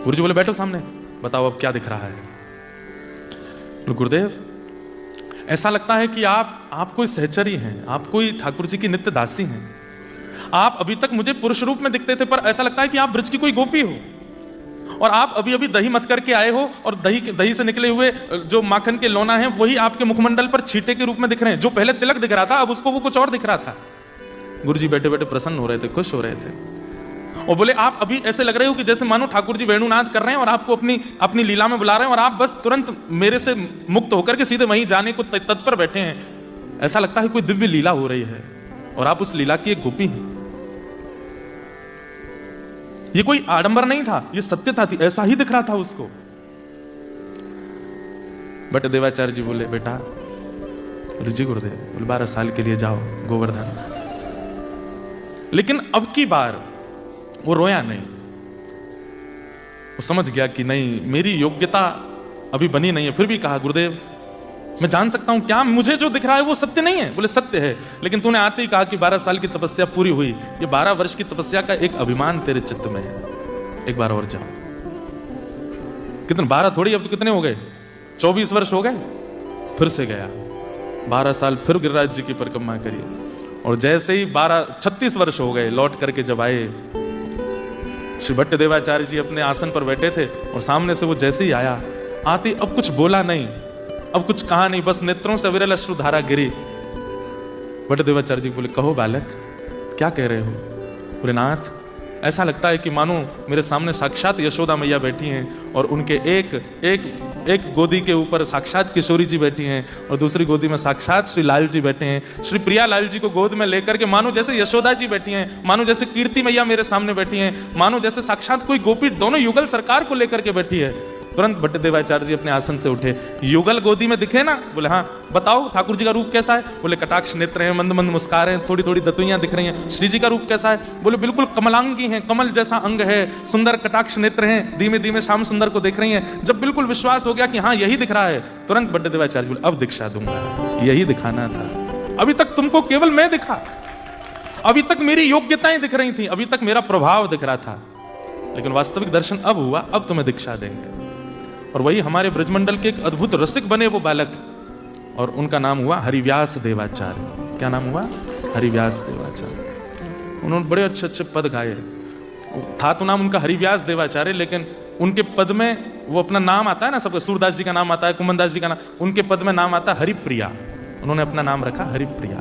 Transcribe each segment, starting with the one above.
गुरु जी बोले बैठो सामने, बताओ अब क्या दिख रहा है। गुरुदेव ऐसा लगता है कि आप कोई सहचरी हैं, आप कोई ठाकुर जी की नित्य दासी हैं। आप अभी तक मुझे पुरुष रूप में दिखते थे, पर ऐसा लगता है कि आप ब्रज की कोई गोपी हो, और आप अभी अभी दही मत करके आए हो, और दही से निकले हुए जो माखन के लोना है वही आपके मुखमंडल पर छींटे के रूप में दिख रहे हैं। जो पहले तिलक दिख रहा था अब उसको वो कुछ और दिख रहा था। गुरु जी बैठे बैठे प्रसन्न हो रहे थे, खुश हो रहे थे, और बोले आप अभी ऐसे लग रहे हो कि जैसे मानो ठाकुर जी वेणुनाद कर रहे हैं और आपको अपनी लीला में बुला रहे हैं, और आप बस तुरंत मेरे से मुक्त होकर के सीधे वहीं जाने को तत्पर बैठे हैं। ऐसा लगता है कोई दिव्य लीला हो रही है, और आप उस लीला की एक गोपी हैं। ये कोई आडंबर नहीं था, ये सत्यता थी, ऐसा ही दिख रहा था उसको। बट देवाचार्य जी बोले बेटा, बोले जी गुरुदेव, बोले 12 साल के लिए जाओ गोवर्धन। लेकिन अब की बार वो रोया नहीं, वो समझ गया कि नहीं मेरी योग्यता अभी बनी नहीं है। फिर भी कहा गुरुदेव मैं जान सकता हूं क्या मुझे जो दिख रहा है वो सत्य नहीं है? बोले सत्य है, लेकिन तूने आते ही कहा कि 12 साल की तपस्या पूरी हुई, ये 12 वर्ष की तपस्या का एक अभिमान तेरे चित्त में है, एक बार और जाओ। कितने 12 थोड़ी, अब तो कितने हो गए, 24 वर्ष हो गए। फिर से गया, 12 साल फिर गिरिराज जी की परिक्रमा करी, और जैसे ही 36 वर्ष हो गए, लौट करके जब आए, श्री भट्ट देवाचार्य जी अपने आसन पर बैठे थे, और सामने से वो जैसे ही आया, आते अब कुछ बोला नहीं, अब कुछ कहा नहीं, बस नेत्रों से विरल अश्रुधारा गिरी। भट्ट देवाचार्य जी बोले कहो बालक क्या कह रहे हो? बोले नाथ ऐसा लगता है कि मानो मेरे सामने साक्षात यशोदा मैया बैठी हैं, और उनके एक गोदी के ऊपर साक्षात किशोरी जी बैठी हैं, और दूसरी गोदी में साक्षात श्री लाल जी बैठे हैं। श्री प्रिया लाल जी को गोद में लेकर के मानो जैसे यशोदा जी बैठी हैं, मानो जैसे कीर्ति मैया मेरे सामने बैठी हैं, मानो जैसे साक्षात कोई गोपी दोनों युगल सरकार को लेकर के बैठी है। तुरंत भट्ट देवाचार्य जी अपने आसन से उठे, युगल गोदी में दिखे ना? बोले हाँ। बताओ ठाकुर जी का रूप कैसा है? बोले कटाक्ष नेत्र हैं, मंद मंद मुस्कार हैं, थोड़ी थोड़ी दतुइयां दिख रही हैं। श्री जी का रूप कैसा है? बोले बिल्कुल कमलांगी हैं, कमल जैसा अंग है, सुंदर कटाक्ष नेत्र हैं, धीमे धीमे श्याम सुंदर को देख रही हैं। जब बिल्कुल विश्वास हो गया कि हाँ यही दिख रहा है, तुरंत भट्ट देवाचार्य बोले अब दीक्षा दूंगा, यही दिखाना था। अभी तक तुमको केवल मैं दिखा, अभी तक मेरी योग्यताएं दिख रही थी, अभी तक मेरा प्रभाव दिख रहा था, लेकिन वास्तविक दर्शन अब हुआ, अब तुम्हें दीक्षा देंगे। और वही हमारे ब्रजमंडल के एक अद्भुत रसिक बने वो बालक, और उनका नाम हुआ हरिव्यास देवाचार्य। क्या नाम हुआ? हरिव्यास देवाचार्य। उन्होंने बड़े अच्छे अच्छे पद गाए। था तो नाम उनका हरिव्यास देवाचार्य, लेकिन उनके पद में वो अपना नाम आता है ना, सबका सूरदास जी का नाम आता है, कुमनदास जी का नाम, उनके पद में नाम आता है हरिप्रिया। उन्होंने अपना नाम रखा हरिप्रिया।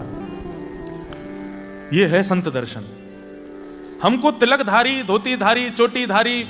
ये है संत दर्शन। हमको तिलकधारी, धोतीधारी, चोटीधारी